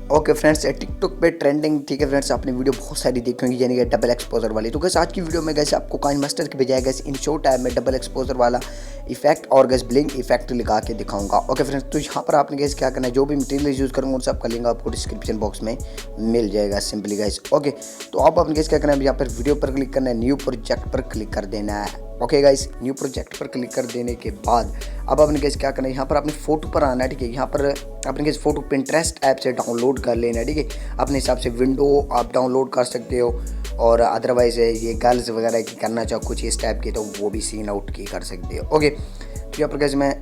Okay friends, TikTok पे trending, ठीक है फ्रेंड्स, आपने वीडियो बहुत सारी देखी होंगी, यानी कि डबल एक्सपोजर वाली। तो गैस आज की वीडियो में गैस आपको काइन मास्टर के बजाय गैस इन शॉर्ट टाइम में डबल एक्सपोजर वाला इफेक्ट और गैस ब्लिंक इफेक्ट लगा के दिखाऊंगा। ओके फ्रेंड्स, तो यहाँ पर आपने गैस क्या करना है, जो भी मटेरियल यूज़ करूँगा उन सब का लिंक आपको डिस्क्रिप्शन बॉक्स में मिल जाएगा सिंपली गैस। ओके, तो आप आपने गैस क्या करना है, यहाँ पर वीडियो पर क्लिक करना है, न्यू प्रोजेक्ट पर क्लिक कर देना है। ओके गाइस, न्यू प्रोजेक्ट पर क्लिक कर देने के बाद अब आपने कैसे क्या करना है, यहाँ पर अपनी फ़ोटो पर आना है। ठीक है, यहाँ पर आपने कैसे फ़ोटो पिंटरेस्ट ऐप से डाउनलोड कर लेना है। ठीक है, अपने हिसाब से विंडो आप डाउनलोड कर सकते हो, और अदरवाइज़ ये गर्ल्स वगैरह की करना चाहो कुछ इस टाइप की, तो वो भी सीन आउट की कर सकते हो। ओके, तो यहाँ पर कैसे मैं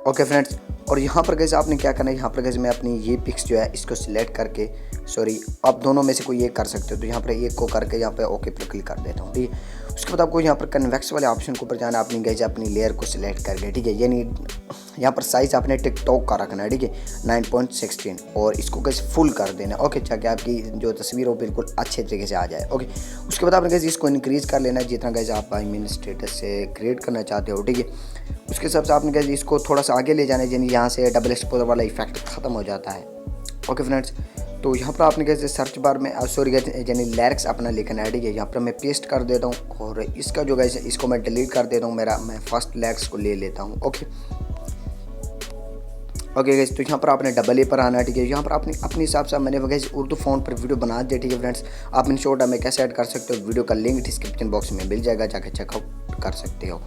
ओके फ्रेंड्स, और यहाँ पर कैसे आपने क्या करना है, यहाँ पर कैसे मैं अपनी ये पिक्स जो है इसको सिलेक्ट करके, सॉरी आप दोनों में से कोई एक कर सकते हो, तो यहाँ पर एक को करके यहाँ पे ओके पर क्लिक कर देता हूँ। ठीक है, उसके बाद आपको यहाँ पर कन्वेक्स वाले ऑप्शन के ऊपर जाना है, अपनी गैस अपनी लेयर को सिलेक्ट करके। ठीक है, यानी यहाँ पर साइज़ आपने टिकटॉक का रखना है। ठीक है, 9.16 और इसको कैसे फुल कर देना है। ओके, ताकि आपकी जो तस्वीर हो बिल्कुल अच्छे तरीके से आ जाए। ओके, उसके बाद आपने कैसे इसको इंक्रीज़ कर लेना है जितना कैसे आप स्टेटस से क्रिएट करना चाहते हो। ठीक है, उसके हिसाब से आपने कैसे इसको थोड़ा सा आगे ले जाना है, यानी यहाँ से डबल एक्सपोजर वाला इफेक्ट ख़त्म हो जाता है। ओके फ्रेंड्स, तो यहाँ पर आपने कैसे सर्च बार में सॉरी यानी लिरिक्स अपना लिखना है। ठीक है, यहाँ पर मैं पेस्ट कर देता हूँ, और इसका जो गैस इसको मैं डिलीट कर देता हूँ, मैं फर्स्ट लिरिक्स को ले लेता हूँ। ओके ओके गैस, तो यहाँ पर आपने डबल ए पर आना है। ठीक है, यहाँ पर आपने अपने हिसाब से, मैंने वगैरह उर्दू फ़ॉन्ट पर वीडियो बना दिया। ठीक है फ्रेंड्स, आप इन शॉर्ट में कैसे ऐड कर सकते हो, वीडियो का लिंक डिस्क्रिप्शन बॉक्स में मिल जाएगा, जाकर चेकआउट कर सकते हो।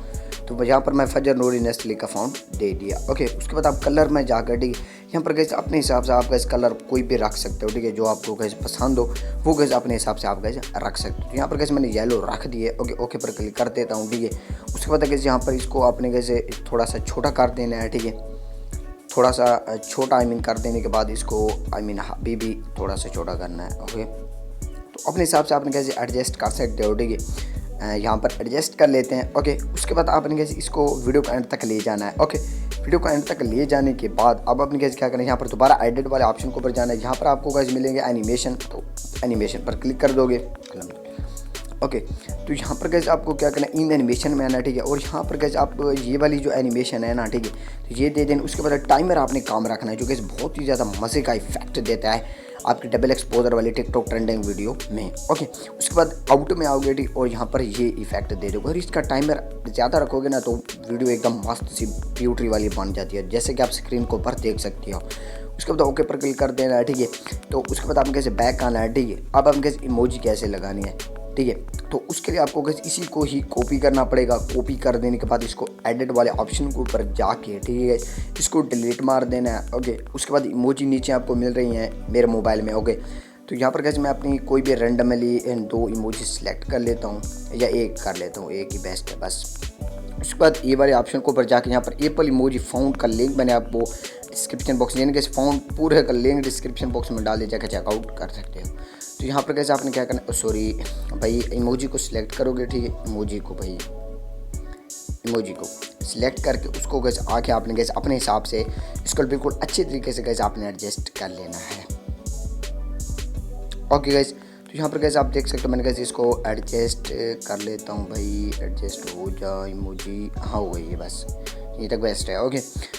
तो यहाँ पर मैं फजर नूरी नेस्ली का फ़ॉन्ट दे दिया। ओके, उसके बाद आप कलर में जाकर, ठीक है, यहाँ पर गैस अपने हिसाब से आप गैस कलर कोई भी रख सकते हो। ठीक है, जो आपको गैस पसंद हो वो गैस अपने हिसाब से आप गैस रख सकते हो। तो यहाँ पर गैस मैंने येलो रख दिए। ओके, ओके पर क्लिक कर देता हूँ। ठीक है, उसके बाद गैस यहाँ पर इसको आपने गैसे थोड़ा सा छोटा कर देना है। ठीक है, थोड़ा सा छोटा कर देने के बाद इसको अभी भी थोड़ा सा छोटा करना है। ओके, तो अपने हिसाब से आपने कैसे एडजस्ट कर सकते हो। ठीक है, यहाँ पर एडजस्ट कर लेते हैं। ओके, उसके बाद आपने कैसे इसको वीडियो को एंड तक ले जाना है। ओके, वीडियो को एंड तक ले जाने के बाद अब आपने कैसे क्या करना है, यहाँ पर दोबारा एडिट वाले ऑप्शन के ऊपर जाना है। यहाँ पर आपको कैसे मिलेंगे एनिमेशन, तो एनिमेशन पर क्लिक कर दोगे। ओके, तो यहाँ पर कैसे आपको क्या करना है, इन एनिमेशन में आना। ठीक है, और यहाँ पर कैसे आप ये वाली जो एनिमेशन है ना, ठीक है, तो ये दे दें। उसके बाद टाइमर आपने काम रखना है, जो कि बहुत ही ज़्यादा मज़े का इफेक्ट देता है आपकी डबल एक्सपोजर वाली टिकटॉक ट्रेंडिंग वीडियो में। ओके, उसके बाद आउट में आओगे, ठीक, और यहाँ पर ये इफेक्ट दे दोगे, और इसका टाइमर ज़्यादा रखोगे ना तो वीडियो एकदम मस्त सी ब्यूटी वाली बन जाती है, जैसे कि आप स्क्रीन को ऊपर देख सकते हो। उसके बाद ओके पर क्लिक कर देना है। ठीक है, तो उसके बाद आपने कैसे बैक आना है। ठीक है, अब हम कैसे इमोजी कैसे लगानी है। ठीक है, तो उसके लिए आपको कैसे इसी को ही कॉपी करना पड़ेगा। कॉपी कर देने के बाद इसको एडिट वाले ऑप्शन के ऊपर जाके, ठीक है, इसको डिलीट मार देना है। ओके, उसके बाद इमोजी नीचे आपको मिल रही हैं मेरे मोबाइल में। ओके, तो यहाँ पर कैसे मैं अपनी कोई भी रैंडमली दो इमोजी सेलेक्ट कर लेता हूँ, या एक कर लेता हूँ, एक ही बेस्ट है बस। उसके बाद ये वाले ऑप्शन के ऊपर जाके यहाँ पर एप्पल इमोजी फ़ॉन्ट का लिंक मैंने आपको डिस्क्रिप्शन बॉक्स, यानी कि इस फ़ॉन्ट पूरे का लिंक डिस्क्रिप्शन बॉक्स में डाल दिया, जाकर चेकआउट कर सकते हो। तो यहाँ पर कैसे आपने क्या करना, सॉरी भाई, इमोजी को सिलेक्ट करोगे। ठीक है, इमोजी को सिलेक्ट करके उसको कैसे आके आपने कैसे अपने हिसाब से इसको बिल्कुल अच्छे तरीके से कैसे आपने एडजस्ट कर लेना है। ओके गाइस, तो यहाँ पर कैसे आप देख सकते हो, मैंने कैसे इसको एडजस्ट कर लेता हूँ भाई, एडजस्ट हो जाए इमोजी, हाँ हो गई है, बस ये तक बेस्ट है। ओके,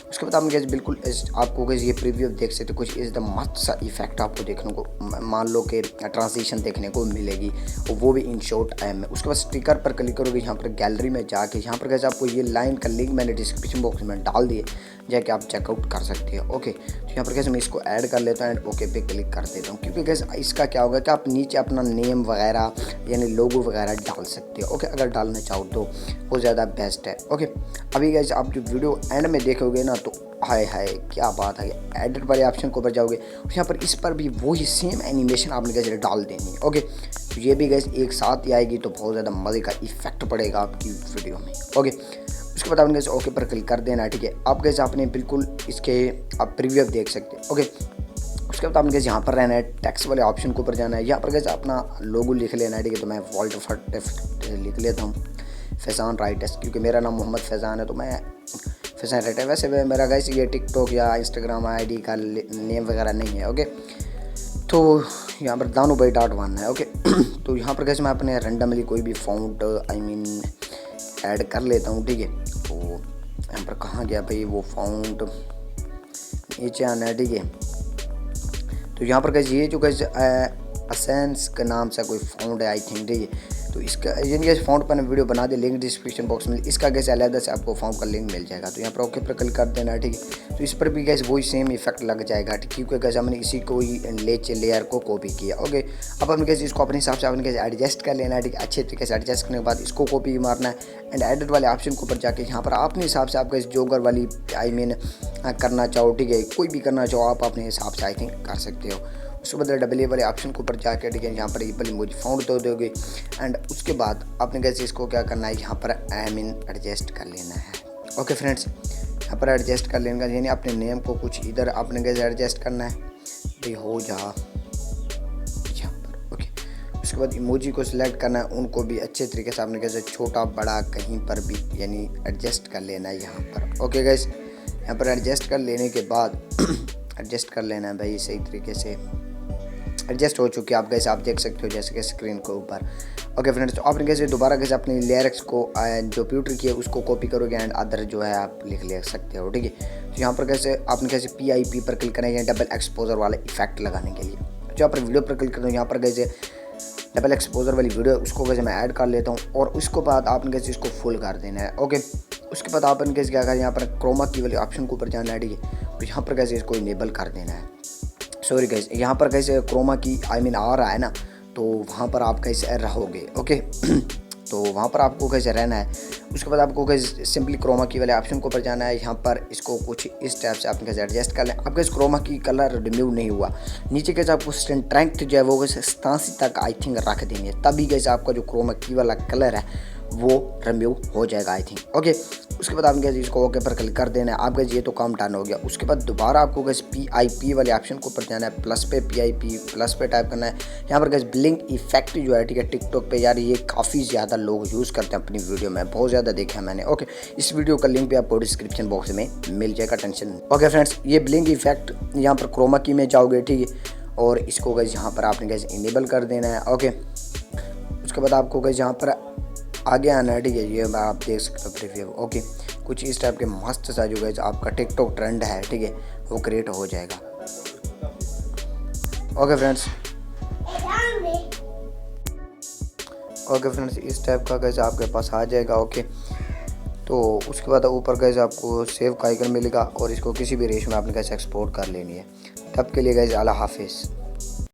उसके बाद आप कैसे बिल्कुल आपको कैसे ये प्रीव्यू देख सकते हो, कुछ एकदम मस्त सा इफेक्ट आपको देखने को, मान लो कि ट्रांजिशन देखने को मिलेगी, और वो भी इन शॉर्ट टाइम में। उसके बाद स्टिकर पर क्लिक करोगे, यहाँ पर गैलरी में जाके यहाँ पर कैसे आपको ये लाइन का लिंक मैंने डिस्क्रिप्शन बॉक्स में डाल दिए, जाके आप चेकआउट कर सकते हो। ओके, तो यहाँ पर कैसे मैं इसको ऐड कर लेता हूँ एंड ओके पे क्लिक कर देता हूँ, क्योंकि कैसे इसका क्या होगा कि आप नीचे अपना नेम वगैरह यानी लोगो वगैरह डाल सकते हो। ओके, अगर डालना चाहो तो वो ज़्यादा बेस्ट है। ओके, अभी गाइस आप जो वीडियो एंड में देखोगे ना, तो हाय हाय क्या बात है, एडिट वाले ऑप्शन के ऊपर जाओगे, और यहाँ पर इस पर भी वही सेम एनिमेशन आपने कैसे डाल देनी है। ओके, तो ये भी गैस एक साथ ही आएगी, तो बहुत ज़्यादा मज़े का इफेक्ट पड़ेगा आपकी वीडियो में। ओके, उसके बाद आपने कैसे ओके पर क्लिक कर देना है। ठीक है, आप कैसे आपने बिल्कुल इसके आप प्रीव्यू देख सकते हैं। ओके, उसके बाद आपने कैसे यहाँ पर रहना है, टेक्स्ट वाले ऑप्शन के ऊपर जाना है, यहाँ पर कैसे अपना लोगो लिख लेना है। ठीक है, तो मैं वॉल्ट फट लिख लेता हूँ, फैज़ान राइटर्स, क्योंकि मेरा नाम मोहम्मद फैज़ान है, तो मैं फैज़ान राइटर। वैसे मेरा गैस ये टिकटॉक या इंस्टाग्राम आईडी का नेम वगैरह नहीं है। ओके, तो यहाँ पर दानू भाई.1 है। ओके, तो यहाँ पर कैसे मैं अपने रैंडमली कोई भी फ़ॉन्ट ऐड कर लेता हूँ। ठीक है, तो यहाँ पर कहाँ गया भाई वो फ़ॉन्ट, नीचे आना है। ठीक है, तो यहाँ पर गैस ये जो गैस असेंस के नाम से कोई फाउंड है आई थिंक, ठीक है। तो इसका यानी कि फाउंड पर वीडियो बना दे, लिंक डिस्क्रिप्शन बॉक्स में, इसका गैस अलग से आपको फाउंड का लिंक मिल जाएगा। तो यहाँ पर ओके पर क्लिक कर देना, ठीक है। तो इस पर भी गैस वही सेम इफेक्ट लग जाएगा, ठीक, क्योंकि गैस हमने इसी को ही लेयर को कॉपी किया। ओके, अब हम गैस इसको अपने हिसाब से आपने गैस एडजस्ट कर लेना है, ठीक है। अच्छे तरीके से एडजस्ट करने के बाद इसको कॉपी मारना है एंड एडिट वाले ऑप्शन के ऊपर जाके यहाँ पर अपने हिसाब से आप गैस जोगर वाली आई मीन करना चाहो, ठीक है, कोई भी करना चाहो आप अपने हिसाब से आई थिंक कर सकते हो। उसके बाद डबल ए वाले ऑप्शन के ऊपर जाकर, ठीक है, यहाँ पर एप्पल इमोजी फाउंड तो दोगे एंड उसके बाद आपने कैसे इसको क्या करना है, यहाँ पर आई मीन एडजस्ट कर लेना है। ओके फ्रेंड्स, यहाँ पर एडजस्ट कर लेना, यानी अपने नेम को कुछ इधर आपने कैसे एडजस्ट करना है भाई, हो जा यहाँ पर। ओके, उसके बाद इमोजी को सिलेक्ट करना है, उनको भी अच्छे तरीके से आपने कैसे छोटा बड़ा कहीं पर भी यानी एडजस्ट कर लेना है यहाँ पर। ओके गाइस, यहाँ पर एडजस्ट कर लेने के बाद एडजस्ट कर लेना है भाई, सही तरीके से एडजस्ट हो चुकी है आप कैसे आप देख सकते हो जैसे कि स्क्रीन के ऊपर। ओके फ्रेंड्स, तो आपने कैसे दोबारा कैसे अपनी लिरिक्स को जो प्यूटर की है उसको कॉपी करोगे एंड अदर जो है आप लिख ले सकते हो, ठीक है। तो यहाँ पर कैसे आपने कैसे PIP पर क्लिक करना है डबल एक्सपोजर वाला इफेक्ट लगाने के लिए। तो यहाँ पर वीडियो पर क्लिक करता हूँ, यहाँ पर कैसे डबल एक्सपोजर वाली वीडियो उसको कैसे मैं ऐड कर लेता हूँ और उसके बाद आपने कैसे इसको फुल कर देना है। ओके, उसके बाद आपने कैसे क्या करें, यहाँ पर क्रोमा की वाले ऑप्शन के ऊपर जाना है, ठीक है। तो यहाँ पर कैसे इसको इनेबल कर देना है। सॉरी गाइस, यहाँ पर कैसे क्रोमा की आई मीन आ रहा है ना, तो वहाँ पर आप कैसे रहोगे। ओके तो वहाँ पर आपको कैसे रहना है। उसके बाद आपको कैसे सिंपली क्रोमा की वाले ऑप्शन के ऊपर जाना है, यहाँ पर इसको कुछ इस टाइप से आपने कैसे एडजस्ट कर लें। आपका इस क्रोमा की कलर रिमूव नहीं हुआ, नीचे कैसे आपको स्ट्रेंथ जो है वो कैसे 87 तक आई थिंक रख देंगे, तभी कैसे आपका जो क्रोमा की वाला कलर है वो रिमूव हो जाएगा आई थिंक। ओके, उसके बाद आपने इसको ओके पर क्लिक कर देना है। आपका ये तो काम डन हो गया। उसके बाद दोबारा आपको कैसे PIP वाले ऑप्शन के ऊपर जाना है, प्लस पे PIP प्लस पे टाइप करना है। यहाँ पर कैसे ब्लिंक इफेक्ट जो है, ठीक है, टिकटॉक पे यार ये काफ़ी ज़्यादा लोग यूज़ करते हैं अपनी वीडियो में, बहुत ज़्यादा देखा है मैंने। ओके, इस वीडियो का लिंक भी आपको डिस्क्रिप्शन बॉक्स में मिल जाएगा, टेंशन। ओके फ्रेंड्स, ये ब्लिंक इफेक्ट यहाँ पर क्रोमा की में जाओगे, ठीक है, और इसको कैसे यहाँ पर आपने कैसे इनेबल कर देना है। ओके, उसके बाद आपको कैसे यहाँ पर आगे आना है, ठीक है, ये आप देख सकते हो प्रीव्यू। ओके, कुछ इस टाइप के मस्त सा जो गाइस आपका टिकटॉक ट्रेंड है, ठीक है, वो क्रिएट हो जाएगा। ओके फ्रेंड्स, इस टाइप का गाइस आपके पास आ जाएगा। ओके, तो उसके बाद ऊपर गाइस आपको सेव का आइकन मिलेगा और इसको किसी भी रेश में आपने कैसे एक्सपोर्ट कर लेनी है। तब के लिए गाइस अल्लाह हाफिज़।